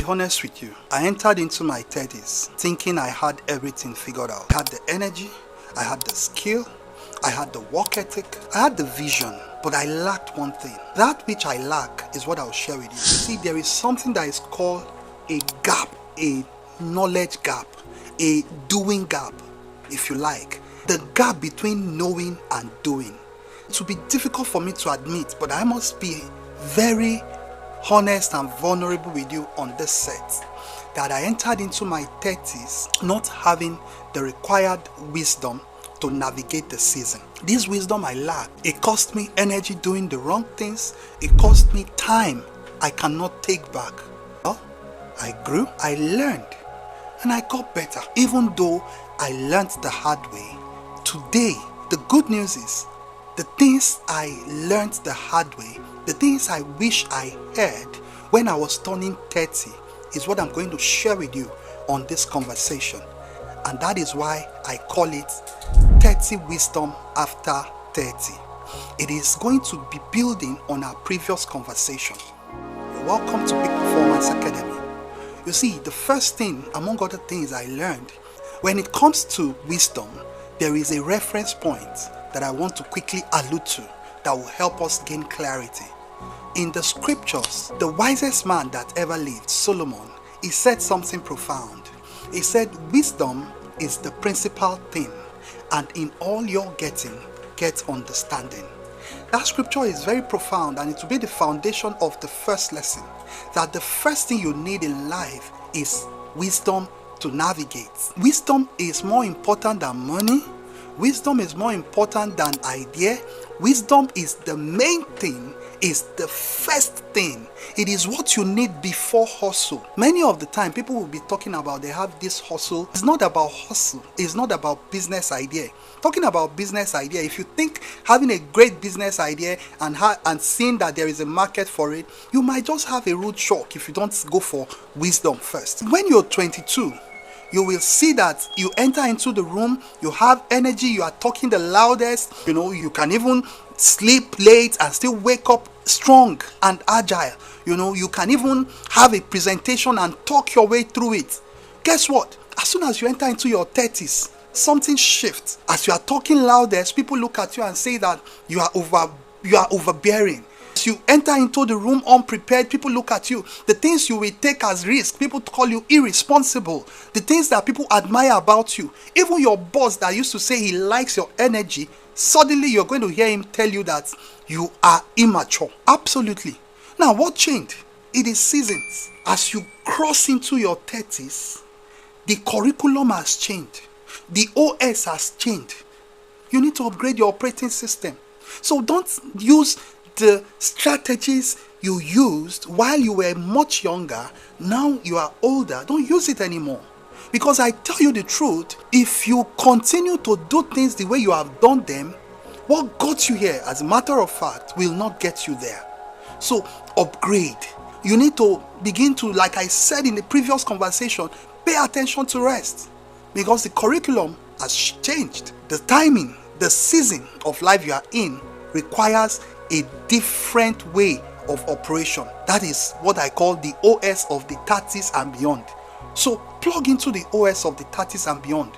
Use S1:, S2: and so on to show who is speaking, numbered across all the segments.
S1: honest with you. I entered into my 30s thinking I had everything figured out. I had the energy, I had the skill, I had the work ethic, I had the vision, but I lacked one thing. That which I lack is what I'll share with you. See, there is something that is called a gap, a knowledge gap, a doing gap, if you like. The gap between knowing and doing. It will be difficult for me to admit, but I must be very honest and vulnerable with you on this set, that I entered into my 30s not having the required wisdom to navigate the season. This wisdom I lacked. It cost me energy doing the wrong things. It cost me time I cannot take back. Well, I grew, I learned, and I got better. Even though I learned the hard way, today, the good news is, the things I learned the hard way, the things I wish I heard when I was turning 30 is what I'm going to share with you on this conversation. And that is why I call it 30 Wisdom After 30. It is going to be building on our previous conversation. You're welcome to Peak Performance Academy. You see, the first thing, among other things I learned, when it comes to wisdom, there is a reference point that I want to quickly allude to that will help us gain clarity. In the scriptures, the wisest man that ever lived, Solomon, he said something profound. He said, wisdom is the principal thing, and in all your getting, get understanding. That scripture is very profound, and it will be the foundation of the first lesson, that the first thing you need in life is wisdom to navigate. Wisdom is more important than money. Wisdom is more important than idea. Wisdom is the main thing, is the first thing. It is what you need before hustle. Many of the time, people will be talking about they have this hustle. It's not about hustle. It's not about business idea. Talking about business idea, if you think having a great business idea and seeing that there is a market for it, you might just have a rude shock if you don't go for wisdom first. When you're 22, you will see that you enter into the room, you have energy, you are talking the loudest, you can even sleep late and still wake up strong and agile. You can even have a presentation and talk your way through it. Guess what? As soon as you enter into your 30s, something shifts. As you are talking loudest, people look at you and say that you are overbearing. As you enter into the room unprepared, people look at you. The things you will take as risk, people call you irresponsible. The things that people admire about you, even your boss that used to say he likes your energy, suddenly you're going to hear him tell you that you are immature. Absolutely. Now, what changed? It is seasons. As you cross into your 30s, the curriculum has changed. The OS has changed. You need to upgrade your operating system. So don't use the strategies you used while you were much younger. Now you are older. Don't use it anymore. Because I tell you the truth, if you continue to do things the way you have done them, what got you here, as a matter of fact, will not get you there. So upgrade. You need to begin to, like I said in the previous conversation, pay attention to rest. Because the curriculum has changed. The timing, the season of life you are in requires a different way of operation. That is what I call the OS of the 30s and beyond. So plug into the OS of the 30s and beyond.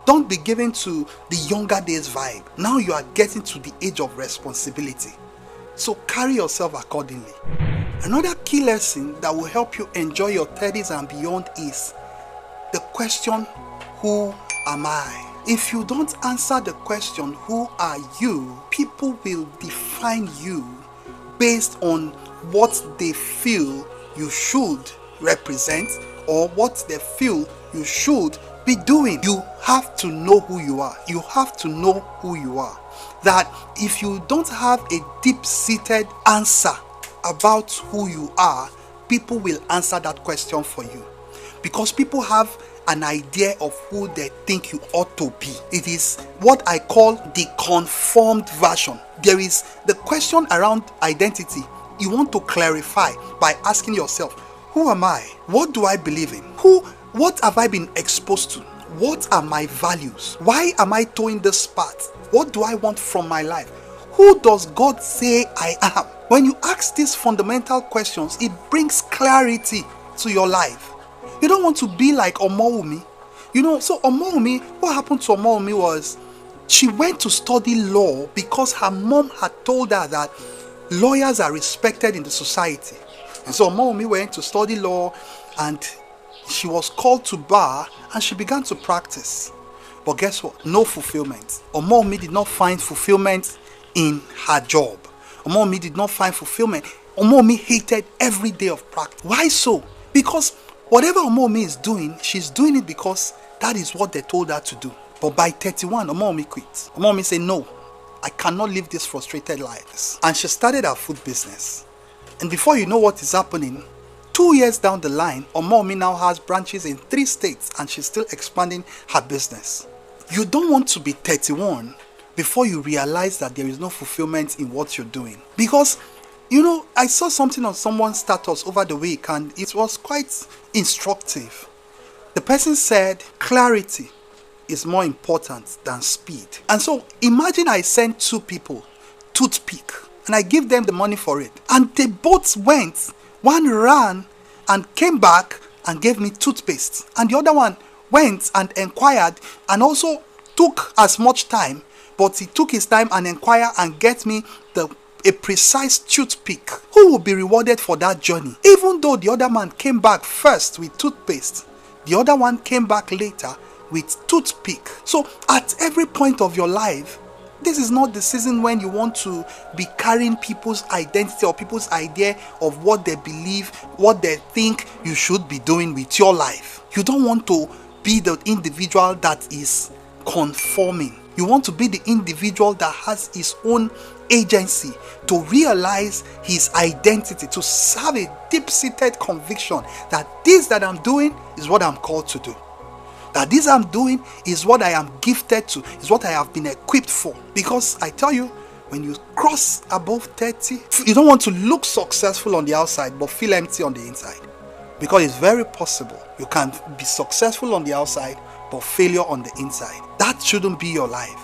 S1: Don't be given to the younger days vibe. Now you are getting to the age of responsibility. So carry yourself accordingly. Another key lesson that will help you enjoy your 30s and beyond is the question, who am I? If you don't answer the question, who are you, people will define you based on what they feel you should represent or what they feel you should be doing. You have to know who you are. You have to know who you are. That if you don't have a deep-seated answer about who you are, people will answer that question for you. Because people have an idea of who they think you ought to be. It is what I call the conformed version. There is the question around identity. You want to clarify by asking yourself, who am I? What do I believe in? What have I been exposed to? What are my values? Why am I towing this path? What do I want from my life? Who does God say I am? When you ask these fundamental questions, it brings clarity to your life. You don't want to be like Omowumi. So Omowumi, what happened to Omowumi was she went to study law because her mom had told her that lawyers are respected in the society. And so Omowumi went to study law, and she was called to bar, and she began to practice. But guess what? No fulfillment. Omowumi did not find fulfillment in her job. Omowumi did not find fulfillment. Omowumi hated every day of practice. Why so? Because whatever Omowumi is doing, she's doing it because that is what they told her to do. But by 31, Omowumi quit. Omowumi said, no, I cannot live this frustrated life. And she started her food business. And before you know what is happening, 2 years down the line, Omowumi now has branches in 3 states, and she's still expanding her business. You don't want to be 31 before you realize that there is no fulfillment in what you're doing. Because, I saw something on someone's status over the week, and it was quite instructive. The person said, clarity is more important than speed. And so imagine I sent 2 people toothpick, and I give them the money for it, and they both went. One ran and came back and gave me toothpaste, and the other one went and inquired and also took as much time, but he took his time and inquired and get me a precise toothpick. Who will be rewarded for that journey? Even though the other man came back first with toothpaste, the other one came back later with toothpick. So at every point of your life, this is not the season when you want to be carrying people's identity or people's idea of what they believe, what they think you should be doing with your life. You don't want to be the individual that is conforming. You want to be the individual that has his own agency, to realize his identity, to have a deep-seated conviction that this that I'm doing is what I'm called to do. That this I'm doing is what I am gifted to, is what I have been equipped for. Because I tell you, when you cross above 30, you don't want to look successful on the outside but feel empty on the inside. Because it's very possible you can be successful on the outside but failure on the inside. That shouldn't be your life.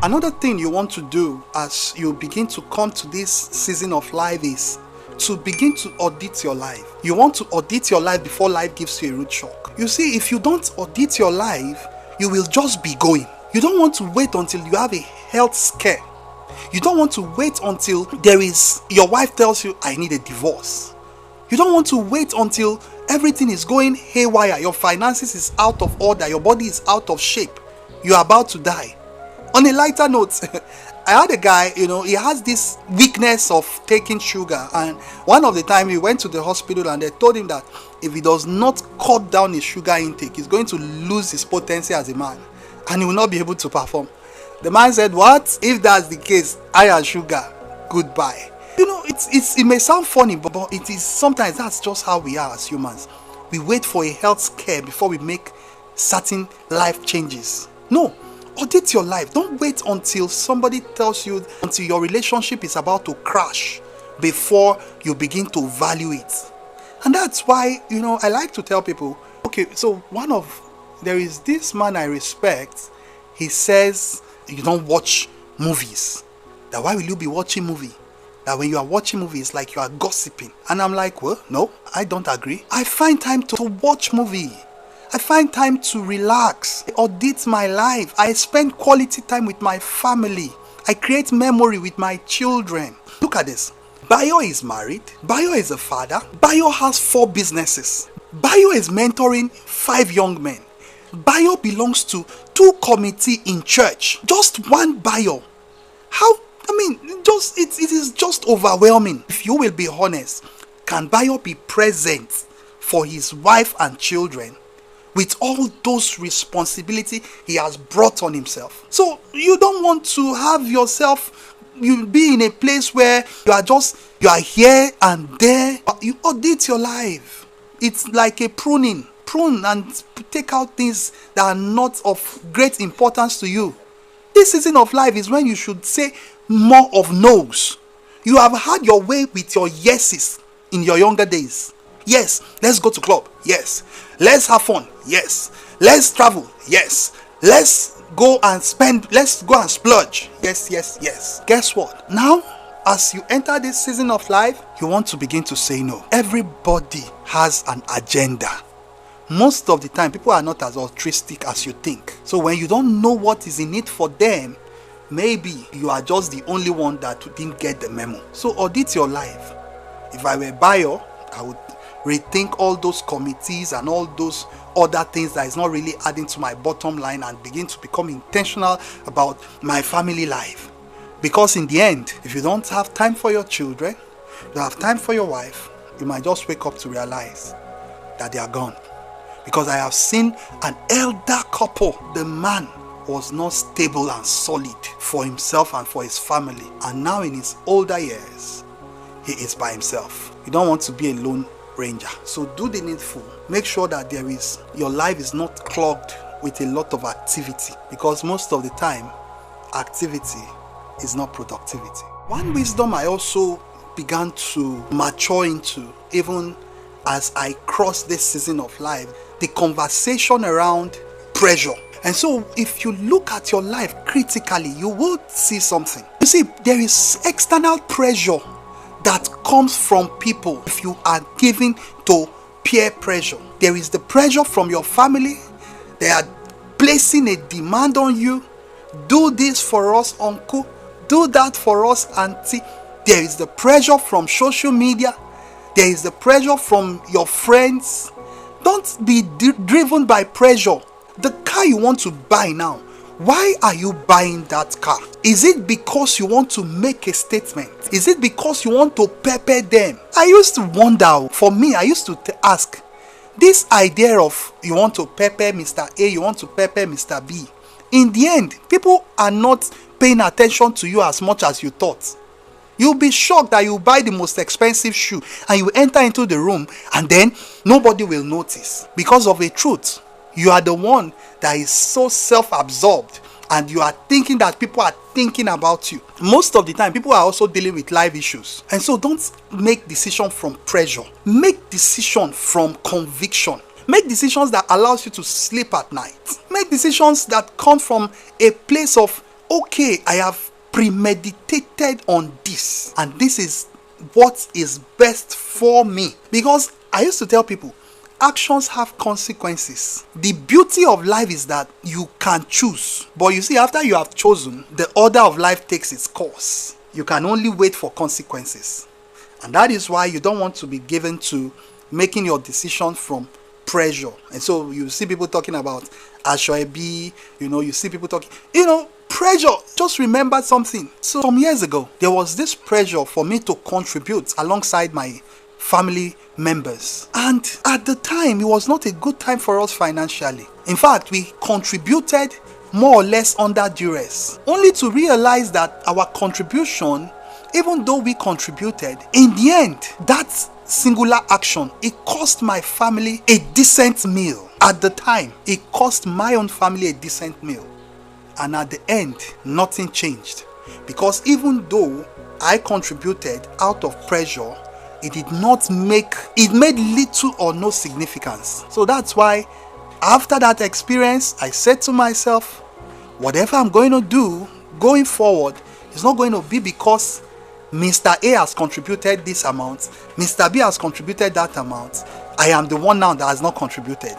S1: Another thing you want to do as you begin to come to this season of life is to begin to audit your life. You want to audit your life before life gives you a rude shock. You see, if you don't audit your life, you will just be going. You don't want to wait until you have a health scare. You don't want to wait until your wife tells you, I need a divorce. You don't want to wait until everything is going haywire, your finances is out of order, your body is out of shape, you're about to die. On a lighter note, I had a guy, he has this weakness of taking sugar, and one of the time he went to the hospital and they told him that if he does not cut down his sugar intake, he's going to lose his potency as a man and he will not be able to perform. The man said, what? If that's the case, I and sugar, goodbye. It may sound funny, but it is sometimes that's just how we are as humans. We wait for a health scare before we make certain life changes. No. Audit your life. Don't wait until somebody tells you, until your relationship is about to crash before you begin to value it. And that's why, I like to tell people, okay, so there is this man I respect. He says, you don't watch movies. That why will you be watching movie? That when you are watching movies, it's like you are gossiping. And I'm like, well, no, I don't agree. I find time to watch movie. I find time to relax. I audit my life. I spend quality time with my family. I create memory with my children. Look at this. Bayo is married. Bayo is a father. Bayo has 4 businesses. Bayo is mentoring 5 young men. Bayo belongs to 2 committees in church. Just one Bayo. It is just overwhelming. If you will be honest, can Bayo be present for his wife and children with all those responsibility he has brought on himself? So you don't want to have yourself, you be in a place where you are here and there. You audit your life. It's like a prune and take out things that are not of great importance to you. This season of life is when you should say more of no's. You have had your way with your yeses in your younger days. Yes, let's go to club. Yes. Let's have fun. Yes. Let's travel. Yes. Let's go and spend. Let's go and splurge. Yes. Guess what? Now, as you enter this season of life, you want to begin to say no. Everybody has an agenda. Most of the time, people are not as altruistic as you think. So when you don't know what is in it for them, maybe you are just the only one that didn't get the memo. So audit your life. If I were a buyer, I would rethink all those committees and all those other things that is not really adding to my bottom line, and begin to become intentional about my family life. Because in the end, if you don't have time for your children, you don't have time for your wife, you might just wake up to realize that they are gone. Because I have seen an elder couple, the man was not stable and solid for himself and for his family, and now in his older years, he is by himself. You don't want to be a lone ranger. So do the needful. Make sure that your life is not clogged with a lot of activity, because most of the time, activity is not productivity. One wisdom I also began to mature into, even as I crossed this season of life, the conversation around pressure. And so if you look at your life critically, you will see something. You see, there is external pressure that comes from people if you are given to peer pressure. There is the pressure from your family. They are placing a demand on you. Do this for us, uncle. Do that for us, auntie. There is the pressure from social media. There is the pressure from your friends. Don't be driven by pressure. The car you want to buy now, why are you buying that car? Is it because you want to make a statement? Is it because you want to pepper them? I used to wonder, for me, I used to ask, this idea of you want to pepper Mr. A, you want to pepper Mr. B. In the end, people are not paying attention to you as much as you thought. You'll be shocked that you buy the most expensive shoe and you enter into the room and then nobody will notice. Because of a truth, you are the one that is so self-absorbed and you are thinking that people are thinking about you. Most of the time, people are also dealing with life issues. And so don't make decisions from pressure. Make decisions from conviction. Make decisions that allows you to sleep at night. Make decisions that come from a place of, okay, I have premeditated on this, and this is what is best for me. Because I used to tell people, actions have consequences. The beauty of life is that you can choose. But you see, after you have chosen, the order of life takes its course. You can only wait for consequences. And that is why you don't want to be given to making your decision from pressure. And so you see people talking about Ashoebi, you see people talking, pressure. Just remember something. So some years ago, there was this pressure for me to contribute alongside my family members. And at the time, it was not a good time for us financially. In fact, we contributed more or less under duress, only to realize that our contribution, even though we contributed, in the end, that singular action, it cost my family a decent meal. At the time, it cost my own family a decent meal. And at the end, nothing changed. Because even though I contributed out of pressure, it made little or no significance. So that's why after that experience, I said to myself, whatever I'm going to do going forward, it's not going to be because Mr. A has contributed this amount, Mr. B has contributed that amount. I am the one now that has not contributed.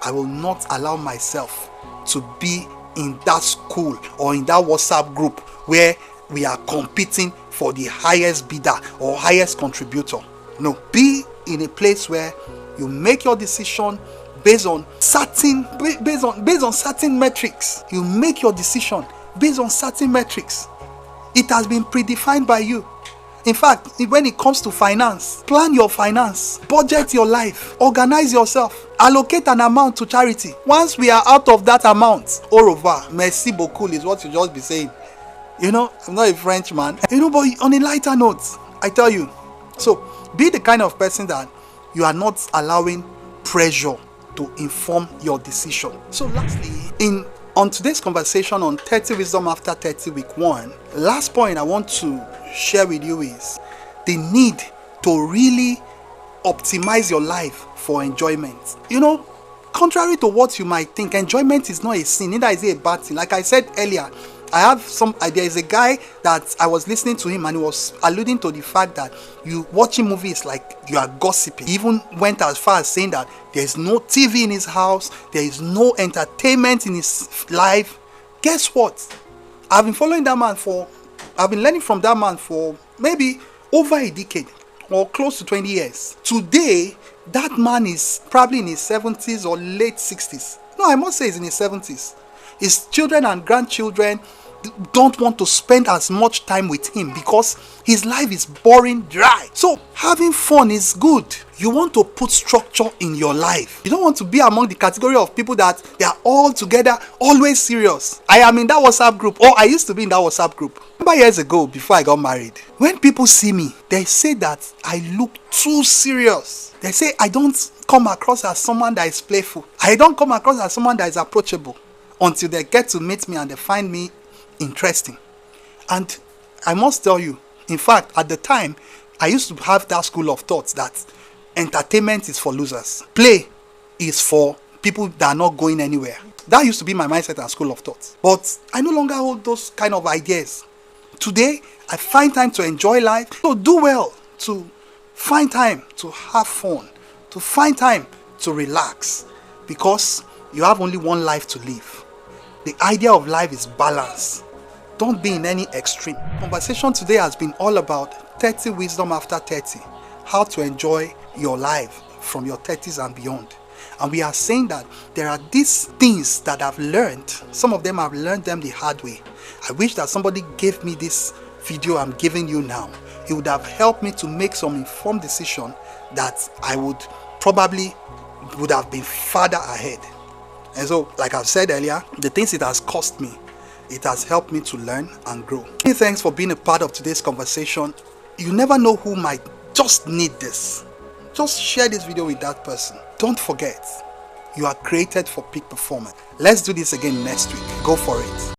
S1: I will not allow myself to be in that school or in that WhatsApp group where we are competing for the highest bidder or highest contributor. No, be in a place where you make your decision based on certain metrics. You make your decision based on certain metrics. It has been predefined by you. In fact, when it comes to finance, plan your finance, budget your life, organize yourself, allocate an amount to charity. Once we are out of that amount, au revoir, merci beaucoup is what you just be saying. I'm not a French man. But on a lighter note, I tell you, so be the kind of person that you are not allowing pressure to inform your decision. So lastly, on today's conversation on 30 Wisdom After 30 Week 1, last point I want to share with you is the need to really optimize your life for enjoyment. Contrary to what you might think, enjoyment is not a sin, neither is it a bad thing. Like I said earlier, I have some idea. Is a guy that I was listening to him and he was alluding to the fact that you watching movies like you are gossiping. He even went as far as saying that there is no TV in his house, there is no entertainment in his life. Guess what? I've been learning from that man for maybe over a decade or close to 20 years. Today, that man is probably in his 70s or late 60s. No, I must say he's in his 70s. His children and grandchildren don't want to spend as much time with him because his life is boring, dry. So having fun is good. You want to put structure in your life. You don't want to be among the category of people that they are all together, always serious. I am in that WhatsApp group, or I used to be in that WhatsApp group. Remember years ago, before I got married, when people see me, they say that I look too serious. They say I don't come across as someone that is playful. I don't come across as someone that is approachable, until they get to meet me and they find me interesting. And I must tell you, in fact, at the time, I used to have that school of thought that entertainment is for losers. Play is for people that are not going anywhere. That used to be my mindset and school of thought. But I no longer hold those kind of ideas. Today, I find time to enjoy life. So do well to find time to have fun, to find time to relax, because you have only one life to live. The idea of life is balance. Don't be in any extreme. Conversation today has been all about 30 wisdom after 30. How to enjoy your life from your 30s and beyond. And we are saying that there are these things that I've learned. Some of them I've learned them the hard way. I wish that somebody gave me this video I'm giving you now. It would have helped me to make some informed decision that I would have been farther ahead. And so, like I've said earlier, the things it has cost me, it has helped me to learn and grow. Many thanks for being a part of today's conversation. You never know who might just need this. Just share this video with that person. Don't forget, you are created for peak performance. Let's do this again next week. Go for it.